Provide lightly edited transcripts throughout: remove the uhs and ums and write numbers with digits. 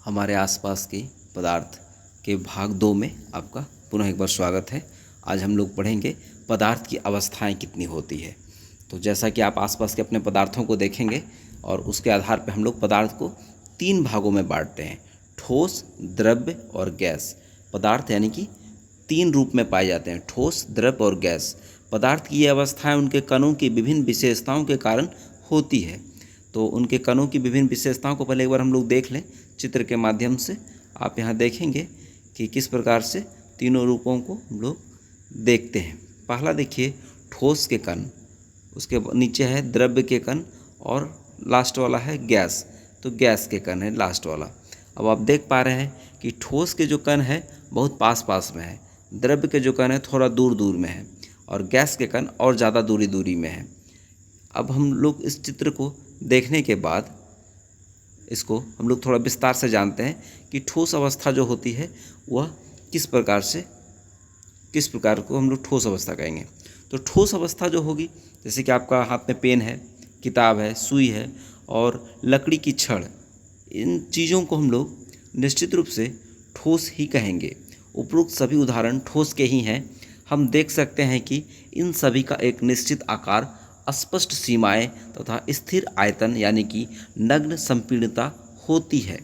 हमारे आसपास के पदार्थ के भाग 2 में आपका पुनः एक बार स्वागत है। आज हम लोग पढ़ेंगे पदार्थ की अवस्थाएं कितनी होती है। तो जैसा कि आप आसपास के अपने पदार्थों को देखेंगे और उसके आधार पर हम लोग पदार्थ को 3 भागों में बांटते हैं, ठोस, द्रव्य और गैस। पदार्थ यानी कि 3 रूप में पाए जाते हैं, ठोस, द्रव्य और गैस। पदार्थ की ये अवस्थाएं उनके कणों की विभिन्न विशेषताओं के कारण होती है। तो उनके कणों की विभिन्न विशेषताओं को पहले एक बार हम लोग देख लें चित्र के माध्यम से। आप यहाँ देखेंगे कि किस प्रकार से तीनों रूपों को हम लोग देखते हैं। पहला देखिए ठोस के कण, उसके नीचे है द्रव्य के कण और लास्ट वाला है गैस। तो गैस के कण है लास्ट वाला। अब आप देख पा रहे हैं कि ठोस के जो कण है बहुत पास पास में है, द्रव्य के जो कण है थोड़ा दूर दूर में है और गैस के कण और ज़्यादा दूरी दूरी में है। अब हम लोग इस चित्र को देखने के बाद इसको हम लोग थोड़ा विस्तार से जानते हैं कि ठोस अवस्था जो होती है वह किस प्रकार को हम लोग ठोस अवस्था कहेंगे। तो ठोस अवस्था जो होगी, जैसे कि आपका हाथ में पेन है, किताब है, सुई है और लकड़ी की छड़, इन चीज़ों को हम लोग निश्चित रूप से ठोस ही कहेंगे। उपरोक्त सभी उदाहरण ठोस के ही हैं। हम देख सकते हैं कि इन सभी का एक निश्चित आकार, स्पष्ट सीमाएं तथा स्थिर आयतन यानी कि नग्न संपीड़ितता होती है।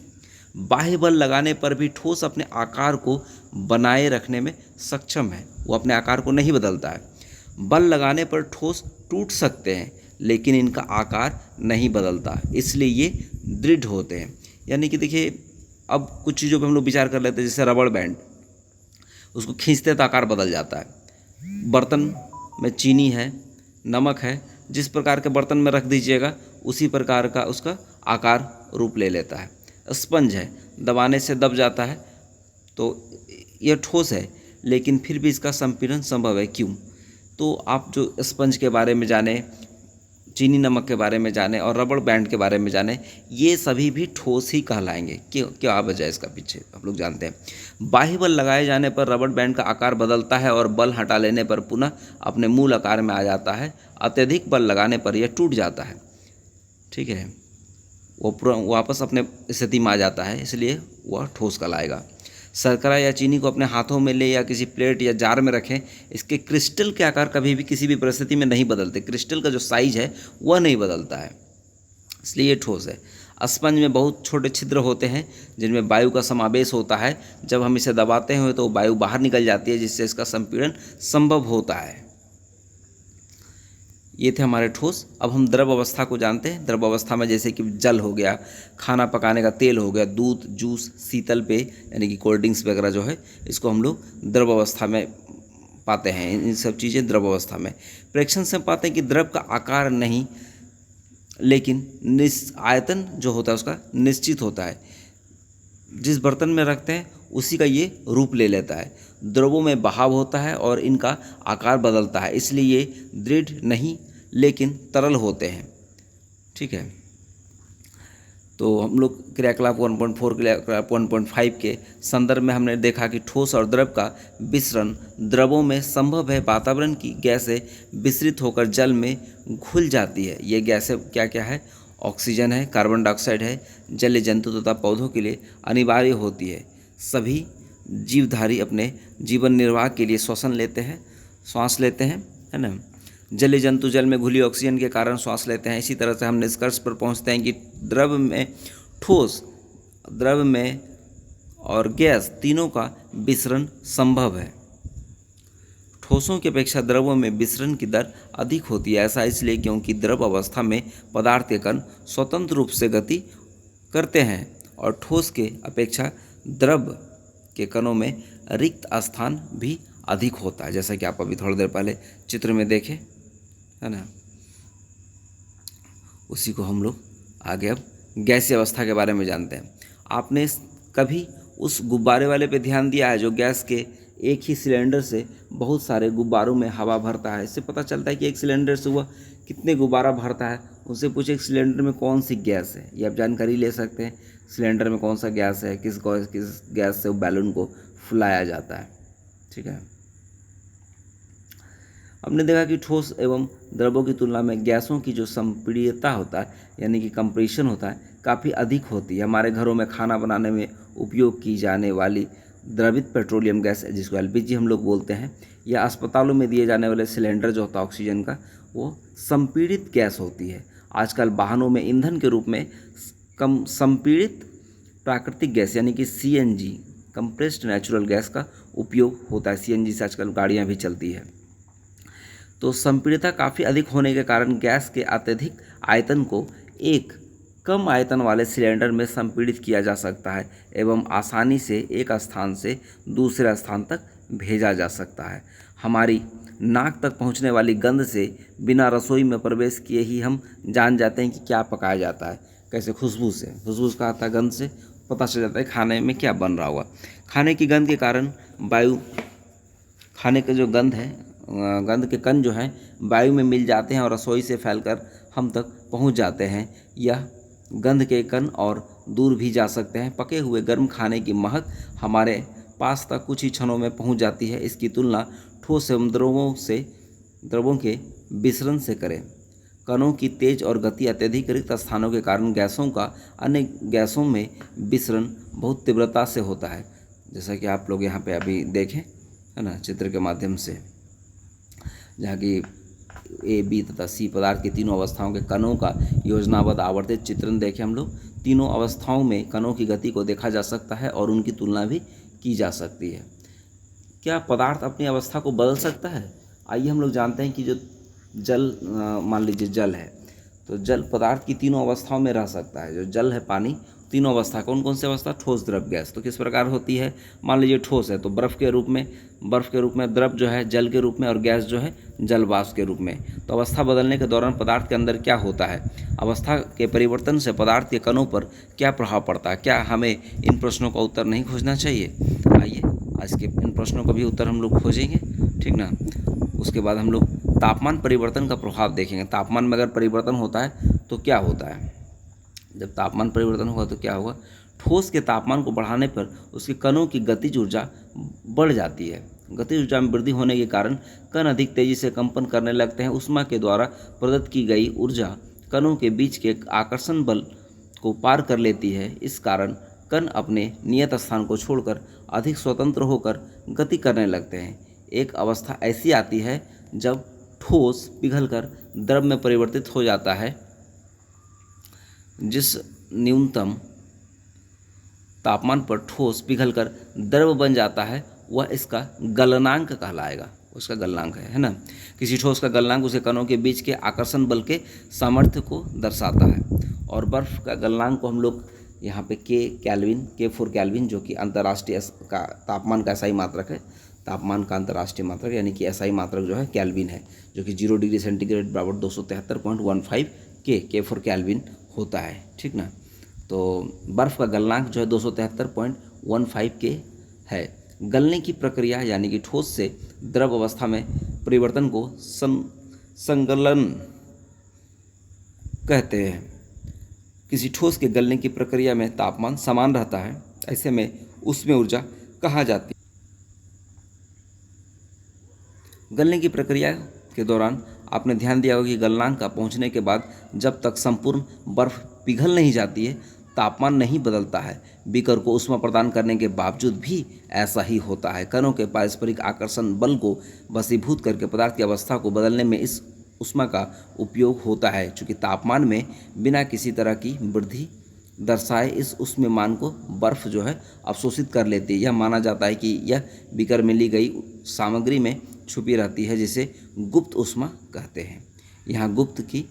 बाह्य बल लगाने पर भी ठोस अपने आकार को बनाए रखने में सक्षम है, वो अपने आकार को नहीं बदलता है। बल लगाने पर ठोस टूट सकते हैं लेकिन इनका आकार नहीं बदलता, इसलिए ये दृढ़ होते हैं। यानी कि देखिए, अब कुछ चीज़ों पर हम लोग विचार कर लेते हैं, जैसे रबड़ बैंड, उसको खींचते तो आकार बदल जाता है। बर्तन में चीनी है, नमक है, जिस प्रकार के बर्तन में रख दीजिएगा उसी प्रकार का उसका आकार रूप ले लेता है। स्पंज है, दबाने से दब जाता है, तो यह ठोस है लेकिन फिर भी इसका संपीड़न संभव है। क्यों? तो आप जो स्पंज के बारे में जाने, चीनी नमक के बारे में जाने और रबड़ बैंड के बारे में जाने, ये सभी भी ठोस ही कहलाएंगे। क्यों? क्या वजह है इसका पीछे हम लोग जानते हैं। बाह्य बल लगाए जाने पर रबड़ बैंड का आकार बदलता है और बल हटा लेने पर पुनः अपने मूल आकार में आ जाता है। अत्यधिक बल लगाने पर यह टूट जाता है, ठीक है, वो पूरा वापस अपने स्थिति में आ जाता है, इसलिए वह ठोस कहलाएगा। शर्करा या चीनी को अपने हाथों में ले या किसी प्लेट या जार में रखें, इसके क्रिस्टल के आकार कभी भी किसी भी परिस्थिति में नहीं बदलते। क्रिस्टल का जो साइज है वह नहीं बदलता है, इसलिए ये ठोस है। स्पंज में बहुत छोटे छिद्र होते हैं जिनमें वायु का समावेश होता है। जब हम इसे दबाते हैं तो वायु बाहर निकल जाती है, जिससे इसका संपीड़न संभव होता है। ये थे हमारे ठोस। अब हम द्रव अवस्था को जानते हैं। द्रव अवस्था में जैसे कि जल हो गया, खाना पकाने का तेल हो गया, दूध, जूस, शीतल पेय यानी कि कोल्ड ड्रिंक्स वगैरह जो है, इसको हम लोग द्रव अवस्था में पाते हैं। इन सब चीज़ें द्रव अवस्था में। प्रेक्षण से पाते हैं कि द्रव का आकार नहीं लेकिन आयतन जो होता है उसका निश्चित होता है। जिस बर्तन में रखते हैं उसी का ये रूप ले लेता है। द्रवों में बहाव होता है और इनका आकार बदलता है, इसलिए ये दृढ़ नहीं लेकिन तरल होते हैं, ठीक है। तो हम लोग क्रियाकलाप 1.4 क्रियाकलाप 1.5 के संदर्भ में हमने देखा कि ठोस और द्रव का विसरण द्रवों में संभव है। वातावरण की गैसें विसरित होकर जल में घुल जाती है। ये गैसें क्या क्या है? ऑक्सीजन है, कार्बन डाइऑक्साइड है, जलीय जंतु तथा पौधों के लिए अनिवार्य होती है। सभी जीवधारी अपने जीवन निर्वाह के लिए श्वसन लेते हैं, श्वास लेते हैं, है ना। जलीय जंतु जल में घुली ऑक्सीजन के कारण श्वास लेते हैं। इसी तरह से हम निष्कर्ष पर पहुंचते हैं कि द्रव में, ठोस, द्रव में और गैस तीनों का विसरण संभव है। ठोसों की अपेक्षा द्रवों में विसरण की दर अधिक होती है। ऐसा इसलिए क्योंकि द्रव अवस्था में पदार्थ के कण स्वतंत्र रूप से गति करते हैं और ठोस के अपेक्षा द्रव के कणों में रिक्त स्थान भी अधिक होता है, जैसा कि आप अभी थोड़ी देर पहले चित्र में देखे, है ना। उसी को हम लोग आगे अब गैसीय अवस्था के बारे में जानते हैं। आपने कभी उस गुब्बारे वाले पे ध्यान दिया है जो गैस के एक ही सिलेंडर से बहुत सारे गुब्बारों में हवा भरता है? इससे पता चलता है कि एक सिलेंडर से वह कितने गुब्बारा भरता है। उनसे पूछे एक सिलेंडर में कौन सी गैस है, ये आप जानकारी ले सकते हैं। सिलेंडर में कौन सा गैस है, किस गैस से वो बैलून को फुलाया जाता है, ठीक है। हमने देखा कि ठोस एवं द्रवों की तुलना में गैसों की जो संपीड़ितता होता है यानी कि कंप्रेशन होता है काफ़ी अधिक होती है। हमारे घरों में खाना बनाने में उपयोग की जाने वाली द्रवित पेट्रोलियम गैस जिसको एलपीजी हम लोग बोलते हैं, या अस्पतालों में दिए जाने वाले सिलेंडर जो होता है ऑक्सीजन का, वो संपीड़ित गैस होती है। आजकल वाहनों में ईंधन के रूप में कम संपीड़ित प्राकृतिक गैस यानी कि सीएनजी कंप्रेस्ड नेचुरल गैस का उपयोग होता है। सीएनजी से आजकल गाड़ियाँ भी चलती है। तो संपीड़ितता काफ़ी अधिक होने के कारण गैस के अत्यधिक आयतन को एक कम आयतन वाले सिलेंडर में संपीड़ित किया जा सकता है एवं आसानी से एक स्थान से दूसरे स्थान तक भेजा जा सकता है। हमारी नाक तक पहुंचने वाली गंध से बिना रसोई में प्रवेश किए ही हम जान जाते हैं कि क्या पकाया जाता है। कैसे? खुशबू से। खुशबू का आता है गंध से पता चल जाता है खाने में क्या बन रहा होगा। खाने की गंध के कारण वायु, खाने का जो गंध है, गंध के कण जो हैं वायु में मिल जाते हैं और रसोई से फैलकर हम तक पहुंच जाते हैं। यह गंध के कण और दूर भी जा सकते हैं। पके हुए गर्म खाने की महक हमारे पास तक कुछ ही क्षणों में पहुंच जाती है। इसकी तुलना ठोस एवं द्रवों के विसरण से करें। कणों की तेज और गति अत्यधिक रिक्त स्थानों के कारण गैसों का अन्य गैसों में विसरण बहुत तीव्रता से होता है, जैसा कि आप लोग यहाँ पे अभी देखें, है ना, चित्र के माध्यम से, जहाँ की ए, बी तथा सी पदार्थ की तीनों अवस्थाओं के कणों का योजनाबद्ध आवर्तित चित्रण देखें हम लोग। तीनों अवस्थाओं में कणों की गति को देखा जा सकता है और उनकी तुलना भी की जा सकती है। क्या पदार्थ अपनी अवस्था को बदल सकता है? आइए हम लोग जानते हैं कि जो जल, मान लीजिए जल है, तो जल पदार्थ की तीनों अवस्थाओं में रह सकता है। जो जल है, पानी, तीनों अवस्था, कौन कौन सी अवस्था? ठोस, द्रव, गैस। तो किस प्रकार होती है? मान लीजिए ठोस है तो बर्फ़ के रूप में, द्रव जो है जल के रूप में, और गैस जो है जल वाष्प के रूप में। तो अवस्था बदलने के दौरान पदार्थ के अंदर क्या होता है? अवस्था के परिवर्तन से पदार्थ के कणों पर क्या प्रभाव पड़ता है? क्या हमें इन प्रश्नों का उत्तर नहीं खोजना चाहिए? आइए आज के इन प्रश्नों का भी उत्तर हम लोग खोजेंगे, ठीक ना। उसके बाद हम लोग तापमान परिवर्तन का प्रभाव देखेंगे। तापमान में अगर परिवर्तन होता है तो क्या होता है? जब तापमान परिवर्तन होगा तो क्या होगा? ठोस के तापमान को बढ़ाने पर उसके कणों की गतिज ऊर्जा बढ़ जाती है। गतिज ऊर्जा में वृद्धि होने के कारण कण अधिक तेजी से कंपन करने लगते हैं। ऊष्मा के द्वारा प्रदत्त की गई ऊर्जा कणों के बीच के आकर्षण बल को पार कर लेती है। इस कारण कण अपने नियत स्थान को छोड़कर अधिक स्वतंत्र होकर गति करने लगते हैं। एक अवस्था ऐसी आती है जब ठोस पिघलकर द्रव में परिवर्तित हो जाता है। जिस न्यूनतम तापमान पर ठोस पिघलकर द्रव बन जाता है वह इसका गलनांक कहलाएगा। उसका गलनांक है ना। किसी ठोस का गलनांक उसे कणों के बीच के आकर्षण बल के सामर्थ्य को दर्शाता है। और बर्फ का गलनांक को हम लोग यहाँ पे K4 केल्विन, जो कि अंतर्राष्ट्रीय का तापमान का SI मात्रक है, तापमान का अंतर्राष्ट्रीय मात्रक यानी कि SI मात्रक जो है केल्विन है, जो कि 0 डिग्री सेंटीग्रेड बराबर 273.15 K4 केल्विन होता है, ठीक ना। तो बर्फ़ का गलनांक जो है 273.15 K है। गलने की प्रक्रिया यानी कि ठोस से द्रव अवस्था में परिवर्तन को संगलन कहते हैं। किसी ठोस के गलने की प्रक्रिया में तापमान समान रहता है, ऐसे में उसमें ऊर्जा कहा जाती है। गलने की प्रक्रिया के दौरान आपने ध्यान दिया होगा कि गलनांक का पहुंचने के बाद जब तक संपूर्ण बर्फ पिघल नहीं जाती है तापमान नहीं बदलता है। बीकर को ऊष्मा प्रदान करने के बावजूद भी ऐसा ही होता है। कणों के पारस्परिक आकर्षण बल को वशीभूत करके पदार्थ की अवस्था को बदलने में इस ऊष्मा का उपयोग होता है। चूँकि तापमान में बिना किसी तरह की वृद्धि दर्शाए इस ऊष्मीयमान को बर्फ़ जो है अवशोषित कर लेती है। यह माना जाता है कि यह बीकर में ली गई सामग्री में छुपी रहती है, जिसे गुप्त ऊष्मा कहते हैं। यहाँ गुप्त की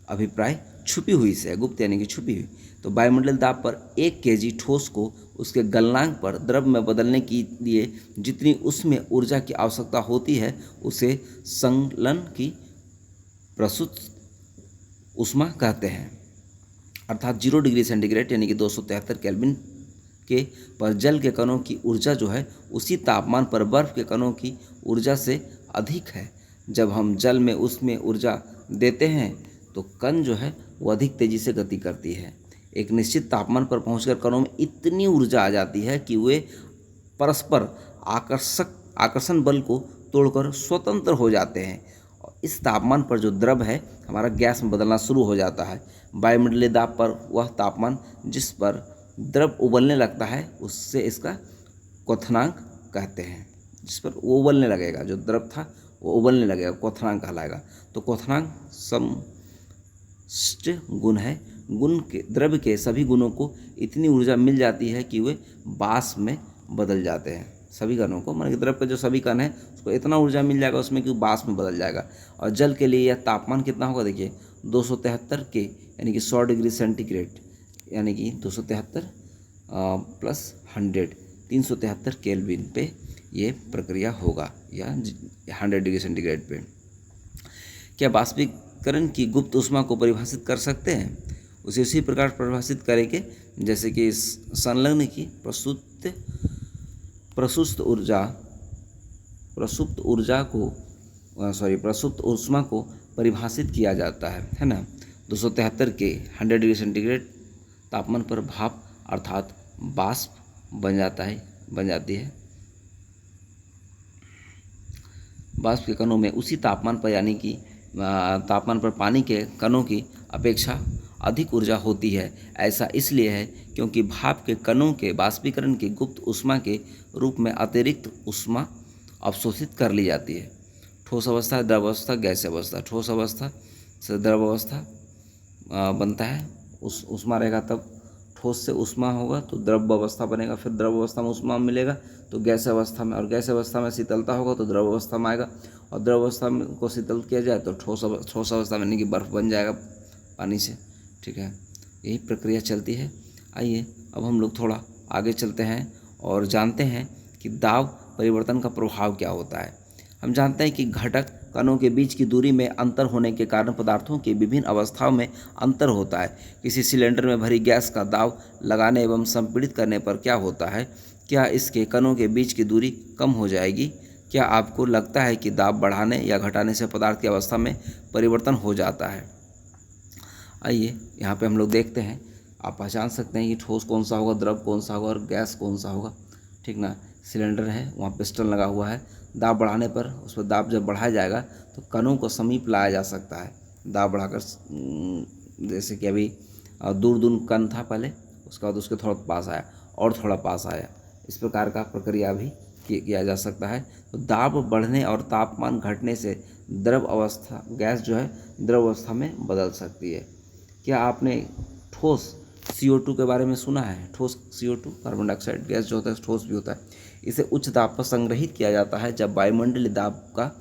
अभिप्राय छुपी हुई से है, गुप्त यानी कि छुपी हुई। तो वायुमंडलीय दाब पर 1 kg ठोस को उसके गलनांक पर द्रव में बदलने के लिए जितनी उसमें ऊर्जा की आवश्यकता होती है उसे संगलन की प्रस्तुत ऊष्मा कहते हैं। अर्थात 0 डिग्री सेंटीग्रेड यानी कि 273 केल्विन के पर जल के कणों की ऊर्जा जो है उसी तापमान पर बर्फ़ के कणों की ऊर्जा से अधिक है। जब हम जल में उसमें ऊर्जा देते हैं तो कण जो है वो अधिक तेज़ी से गति करती है। एक निश्चित तापमान पर पहुंचकर कणों में इतनी ऊर्जा आ जाती है कि वे परस्पर आकर्षण बल को तोड़कर स्वतंत्र हो जाते हैं। और इस तापमान पर जो द्रव है हमारा गैस में बदलना शुरू हो जाता है। वायुमंडलीय दाब पर वह तापमान जिस पर द्रव उबलने लगता है उससे इसका क्वथनांक कहते हैं। जिस पर वो उबलने लगेगा, जो द्रव था वो उबलने लगेगा, क्वथनांक कहलाएगा। तो क्वथनांक समष्टि गुण है। गुण के द्रव्य के सभी गुणों को इतनी ऊर्जा मिल जाती है कि वे वाष्प में बदल जाते हैं। सभी कणों को, मान द्रव के जो सभी कण हैं उसको इतना ऊर्जा मिल जाएगा उसमें कि वाष्प में बदल जाएगा। और जल के लिए यह तापमान कितना होगा, देखिए 273 के यानी कि 100 डिग्री सेंटीग्रेड, यानी कि 273 प्लस 100 373 केल्विन पे ये प्रक्रिया होगा, या 100 डिग्री सेंटीग्रेड पे। क्या वाष्पीकरण की गुप्त ऊष्मा को परिभाषित कर सकते हैं? उसे उसी प्रकार परिभाषित करेंगे जैसे कि संलग्न की प्रसुप्त ऊष्मा को परिभाषित किया जाता है ना। 273 के 100 डिग्री सेंटीग्रेड तापमान पर भाप अर्थात वाष्प बन जाती है। वाष्प के कणों में उसी तापमान पर यानी कि तापमान पर पानी के कणों की अपेक्षा अधिक ऊर्जा होती है। ऐसा इसलिए है क्योंकि भाप के कणों के वाष्पीकरण की गुप्त ऊष्मा के रूप में अतिरिक्त ऊष्मा अवशोषित कर ली जाती है। ठोस अवस्था, द्रव अवस्था, गैस अवस्था। ठोस अवस्था से द्रव अवस्था बनता है, उस ऊष्मा रहेगा तब ठोस से ऊष्मा होगा तो द्रव अवस्था बनेगा, फिर द्रव अवस्था में ऊष्मा मिलेगा तो गैस अवस्था में, और गैस अवस्था में शीतलता होगा तो द्रव अवस्था में आएगा, और द्रव अवस्था में को शीतल किया जाए तो ठोस अवस्था में यानी कि बर्फ़ बन जाएगा पानी से। ठीक है, यही प्रक्रिया चलती है। आइए अब हम लोग थोड़ा आगे चलते हैं और जानते हैं कि दाब परिवर्तन का प्रभाव क्या होता है। हम जानते हैं कि घटक कणों के बीच की दूरी में अंतर होने के कारण पदार्थों की विभिन्न अवस्थाओं में अंतर होता है। किसी सिलेंडर में भरी गैस का दाब लगाने एवं संपीड़ित करने पर क्या होता है? क्या इसके कणों के बीच की दूरी कम हो जाएगी? क्या आपको लगता है कि दाब बढ़ाने या घटाने से पदार्थ की अवस्था में परिवर्तन हो जाता है? आइए यहाँ पे हम लोग देखते हैं, आप पहचान सकते हैं कि ठोस कौन सा होगा, द्रव कौन सा होगा और गैस कौन सा होगा। ठीक ना, सिलेंडर है, वहाँ पिस्टन लगा हुआ है, दाब बढ़ाने पर उस पर दाब जब बढ़ाया जाएगा तो कणों को समीप लाया जा सकता है। दाब बढ़ाकर जैसे कि अभी दूर दूर कण था पहले, उसके बाद उसके थोड़ा पास आया और थोड़ा पास आया, इस प्रकार का प्रक्रिया भी किया जा सकता है। तो दाब बढ़ने और तापमान घटने से द्रव अवस्था, गैस जो है द्रव अवस्था में बदल सकती है। क्या आपने ठोस CO2 के बारे में सुना है? ठोस CO2 कार्बन डाइऑक्साइड गैस जो होता है ठोस भी होता है। इसे उच्च दाब पर संग्रहित किया जाता है जब वायुमंडलीय दाब का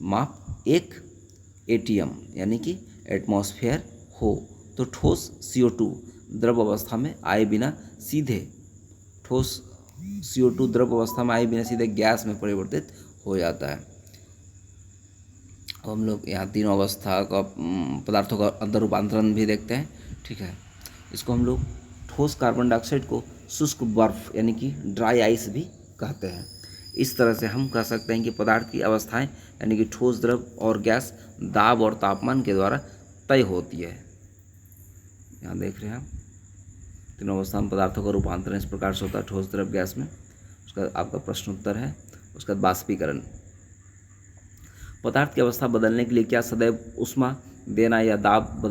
माप 1 ATM यानी कि एटमॉस्फेयर हो। तो ठोस CO2 द्रव अवस्था में आए बिना सीधे गैस में परिवर्तित हो जाता है। अब हम लोग यहाँ तीनों अवस्था का पदार्थों का अंदर रूपांतरण भी देखते हैं। ठीक है, इसको हम लोग ठोस कार्बन डाइऑक्साइड को शुष्क बर्फ यानी कि ड्राई आइस भी कहते हैं। इस तरह से हम कह सकते हैं कि पदार्थ की अवस्थाएं यानी कि ठोस, द्रव और गैस दाब और तापमान के द्वारा तय होती है। यहाँ देख रहे हैं हम तीनों अवस्था में पदार्थों का रूपांतरण इस प्रकार से होता है, ठोस, द्रव, गैस में। उसका आपका प्रश्न उत्तर है। उसके बाद वाष्पीकरण। पदार्थ की अवस्था बदलने के लिए क्या सदैव ऊष्मा देना या दाब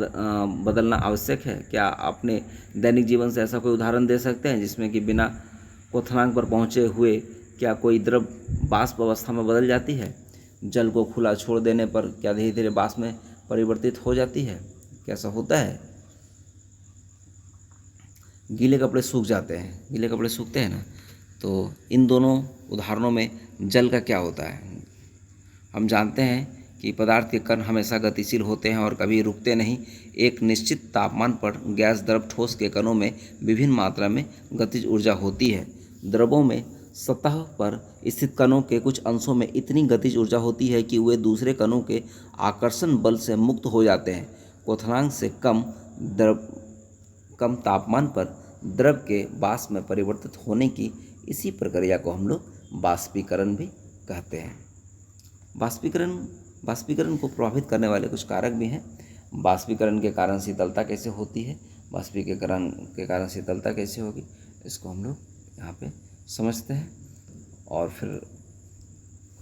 बदलना आवश्यक है? क्या आपने दैनिक जीवन से ऐसा कोई उदाहरण दे सकते हैं जिसमें कि बिना क्वथनांक पर पहुँचे हुए क्या कोई द्रव वाष्प अवस्था में बदल जाती है? जल को खुला छोड़ देने पर क्या धीरे धीरे वाष्प में परिवर्तित हो जाती है? कैसा होता है? गीले कपड़े सूख जाते हैं, गीले कपड़े सूखते हैं ना, तो इन दोनों उदाहरणों में जल का क्या होता है? हम जानते हैं कि पदार्थ के कण हमेशा गतिशील होते हैं और कभी रुकते नहीं। एक निश्चित तापमान पर गैस, द्रव, ठोस के कणों में विभिन्न मात्रा में गतिज ऊर्जा होती है। द्रवों में सतह पर स्थित कणों के कुछ अंशों में इतनी गतिज ऊर्जा होती है कि वे दूसरे कणों के आकर्षण बल से मुक्त हो जाते हैं। क्वथनांक से कम तापमान पर द्रव के वाष्प में परिवर्तित होने की इसी प्रक्रिया को हम लोग वाष्पीकरण भी कहते हैं। वाष्पीकरण को प्रभावित करने वाले कुछ कारक भी हैं। वाष्पीकरण के कारण शीतलता कैसे होती है, वाष्पीकरण के कारण शीतलता कैसे होगी, इसको हम लोग यहाँ पे समझते हैं और फिर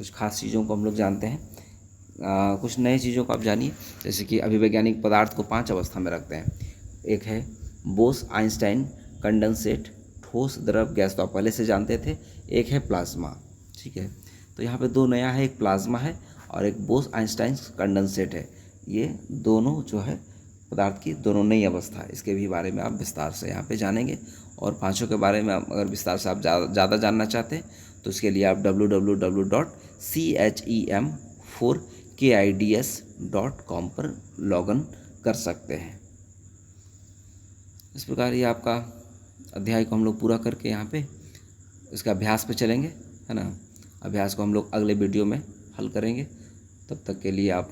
कुछ खास चीज़ों को हम लोग जानते हैं, कुछ नए चीज़ों को आप जानिए। जैसे कि अभिवैज्ञानिक पदार्थ को 5 अवस्था में रखते हैं। एक है बोस आइंस्टाइन कंडेंसेट, ठोस द्रव गैस, तो आप पहले से जानते थे। एक है प्लाज्मा, ठीक है। तो यहाँ पे 2 नया है, एक प्लाज्मा है और एक बोस आइंस्टाइन कंडेंसेट है। ये दोनों जो है पदार्थ की दोनों नई अवस्था है। इसके भी बारे में आप विस्तार से यहाँ पे जानेंगे। और पांचों के बारे में अगर विस्तार से आप ज़्यादा जानना चाहते हैं तो इसके लिए आप www.chem4kids.com पर लॉगिन कर सकते हैं। इस प्रकार ये आपका अध्याय को हम लोग पूरा करके यहाँ पे इसका अभ्यास पे चलेंगे, है ना। अभ्यास को हम लोग अगले वीडियो में हल करेंगे। तब तक के लिए आप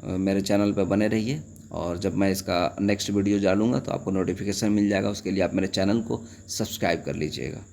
मेरे चैनल पर बने रहिए, और जब मैं इसका नेक्स्ट वीडियो डालूँगा तो आपको नोटिफिकेशन मिल जाएगा। उसके लिए आप मेरे चैनल को सब्सक्राइब कर लीजिएगा।